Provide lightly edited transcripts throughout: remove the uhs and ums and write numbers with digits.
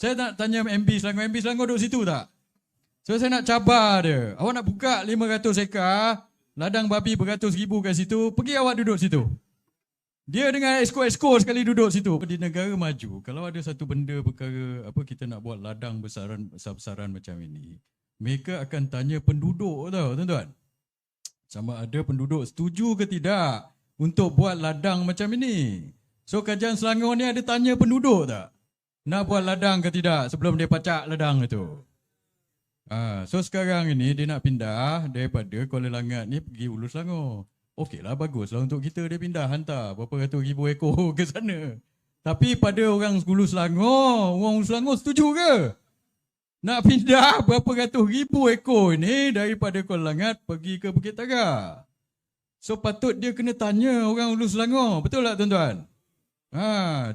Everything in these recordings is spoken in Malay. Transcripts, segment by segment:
Saya nak tanya MB Selangor duduk situ tak? So saya nak cabar dia. Awak nak buka 500 ekar, ladang babi beratus ribu kat situ, pergi awak duduk situ. Dia dengan esko-esko sekali duduk situ. Di negara maju, kalau ada satu benda perkara apa kita nak buat ladang besar-besaran macam ini, mereka akan tanya penduduk tau tuan-tuan. Sama ada penduduk setuju ke tidak untuk buat ladang macam ini. So Kerajaan Selangor ni ada tanya penduduk tak? Nak buat ladang ke tidak sebelum dia pacak ladang itu. So sekarang ini dia nak pindah daripada Kuala Langat ni pergi Hulu Selangor. Okeylah, baguslah untuk kita dia pindah, hantar berapa ratus ribu ekor ke sana. Tapi pada orang Hulu Selangor, orang Hulu Selangor setuju ke? Nak pindah berapa ratus ribu ekor ni daripada Kuala Langat pergi ke Bukit Tagar. So patut dia kena tanya orang Hulu Selangor, betul tak tuan-tuan?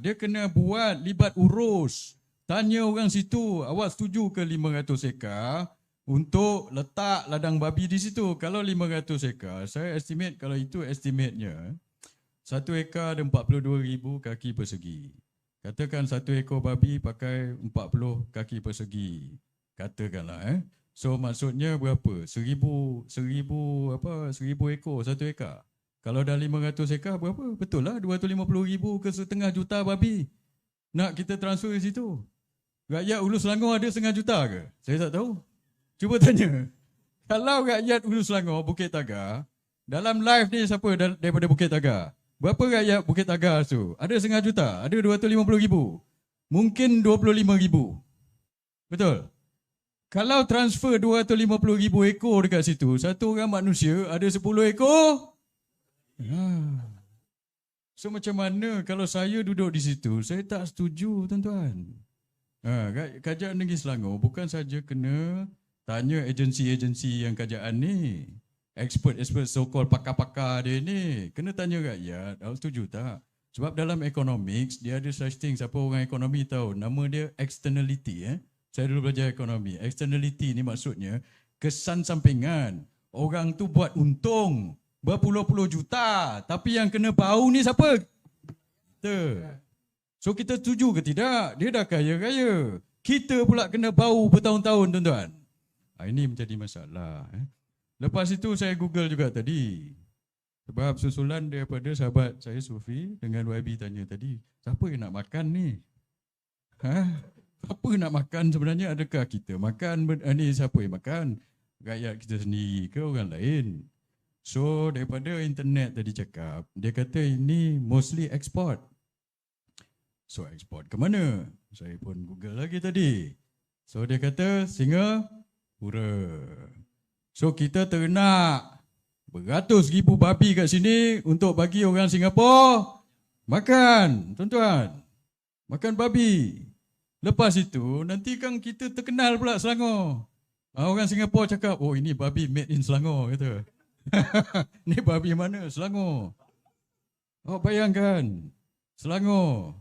Dia kena buat libat urus. Tanya orang situ, awak setuju ke 500 ekar untuk letak ladang babi di situ? Kalau 500 ekar, saya estimate kalau itu estimatenya, 1 ekar ada 42,000 kaki persegi. Katakan 1 ekor babi pakai 40 kaki persegi. Katakanlah So maksudnya berapa? 1,000 ekor 1 ekar. Kalau dah 500 ekar berapa? Betul lah 250,000 ke setengah juta babi. Nak kita transfer ke situ. Rakyat Hulu Selangor ada setengah juta ke? Saya tak tahu. Cuba tanya. Kalau rakyat Hulu Selangor, Bukit Tagar, dalam live ni siapa daripada Bukit Tagar? Berapa rakyat Bukit Tagar tu? Ada setengah juta? Ada 250,000? Mungkin 25,000. Betul? Kalau transfer 250,000 ekor dekat situ, satu orang manusia ada 10 ekor? So macam mana kalau saya duduk di situ, saya tak setuju tuan-tuan. Kerajaan Negeri Selangor bukan saja kena tanya agensi-agensi yang kerajaan ni, expert-expert so-called pakar-pakar dia ni, kena tanya rakyat, awak setuju tak? Sebab dalam economics, dia ada such thing, siapa orang ekonomi tahu, nama dia externality. Saya dulu belajar ekonomi. Externality ni maksudnya kesan sampingan. Orang tu buat untung berpuluh-puluh juta, tapi yang kena bau ni siapa? Kita. So kita setuju ke tidak? Dia dah kaya-kaya. Kita pula kena bau bertahun-tahun tuan-tuan. Ini menjadi masalah. Lepas itu saya Google juga tadi. Sebab susulan daripada sahabat saya Sufi dengan YB tanya tadi, siapa yang nak makan ni? Apa nak makan sebenarnya? Adakah kita makan? Ni siapa yang makan? Rakyat kita sendiri ke orang lain? So daripada internet tadi cakap, dia kata ini mostly export. So export ke mana? Saya pun Google lagi tadi. So dia kata Singapura. So kita ternak beratus ribu babi kat sini untuk bagi orang Singapura makan, tuan-tuan. Makan babi. Lepas itu nanti kan kita terkenal pula Selangor. Orang Singapura cakap, oh ini babi made in Selangor, kata. Ni babi mana? Selangor. Oh bayangkan, Selangor,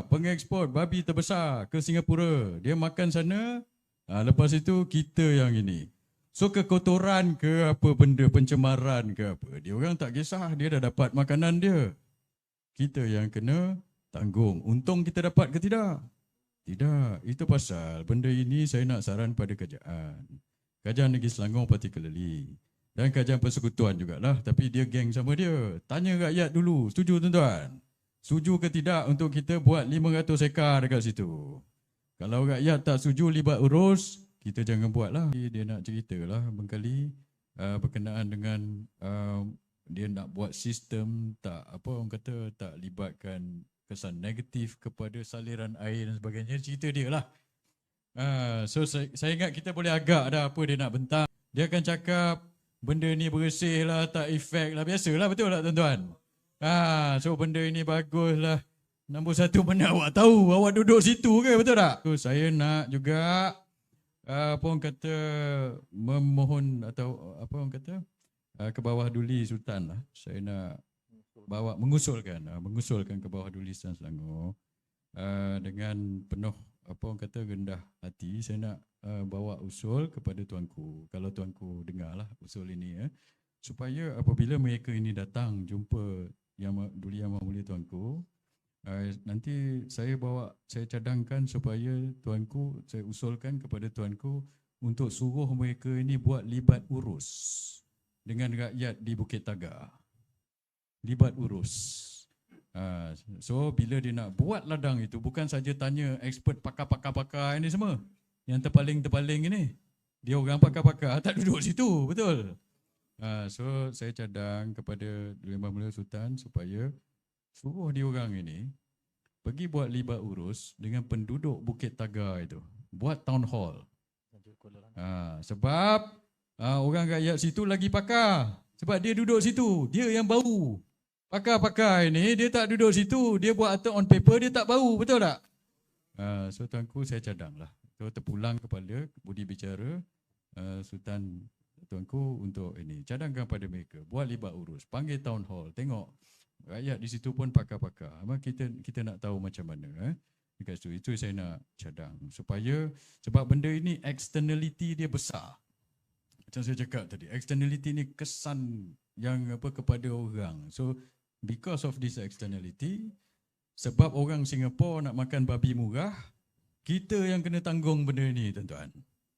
pengeksport babi terbesar ke Singapura. Dia makan sana, lepas itu kita yang ini. So kekotoran ke apa benda, pencemaran ke apa, dia orang tak kisah, dia dah dapat makanan dia. Kita yang kena tanggung. Untung kita dapat ke tidak? Tidak. Itu pasal benda ini saya nak saran pada kerajaan. Kerajaan Negeri Selangor particularly. Dan kerajaan persekutuan jugalah. Tapi dia geng sama dia. Tanya rakyat dulu. Setuju tuan-tuan? Setuju ke tidak untuk kita buat 500 ekar dekat situ? Kalau rakyat tak setuju libat urus, kita jangan buat lah. Dia nak cerita lah bengkali berkenaan dengan dia nak buat sistem tak apa orang kata tak libatkan kesan negatif kepada saliran air dan sebagainya. Cerita dia lah. So saya ingat kita boleh agak dah apa dia nak bentang. Dia akan cakap benda ni bersih lah, tak efek lah. Biasalah, betul tak tuan-tuan? So benda ini bagus lah. Nombor satu, mana awak tahu? Awak duduk situ ke, betul tak? So, saya nak juga apa orang kata memohon atau apa orang kata ke bawah Duli Sultan lah. Saya nak mengusulkan ke bawah Duli Sultan Selangor dengan penuh apa orang kata rendah hati. Saya nak bawa usul kepada tuanku, kalau tuanku dengarlah usul ini supaya apabila mereka ini datang jumpa Duli Yang Maha Mulia tuanku, Nanti saya cadangkan supaya tuanku, saya usulkan kepada tuanku untuk suruh mereka ini buat libat urus dengan rakyat di Bukit Tagar. Libat urus. So bila dia nak buat ladang itu, bukan saja tanya expert pakar-pakar ini semua, yang terpaling-terpaling ini, dia orang pakar-pakar tak duduk situ, betul? So saya cadang kepada Yang Mulia Sultan supaya suruh dia orang ini pergi buat libat urus dengan penduduk Bukit Tagar itu, buat town hall. Sebab orang rakyat situ lagi pakar, sebab dia duduk situ, dia yang bau. Pakar-pakar ini dia tak duduk situ, dia buat atas on paper, dia tak bau, betul tak? So tuanku saya cadanglah. So terpulang kepada budi bicara Sultan tuanku untuk ini, cadangkan pada mereka, buat libat urus, panggil town hall, tengok rakyat di situ pun pakar-pakar. Kita nak tahu macam mana. Dekat situ, itu saya nak cadang supaya, sebab benda ini externality dia besar. Macam saya cakap tadi, externality ni kesan yang kepada orang. So because of this externality, sebab orang Singapura nak makan babi murah, kita yang kena tanggung benda ni, tuan-tuan.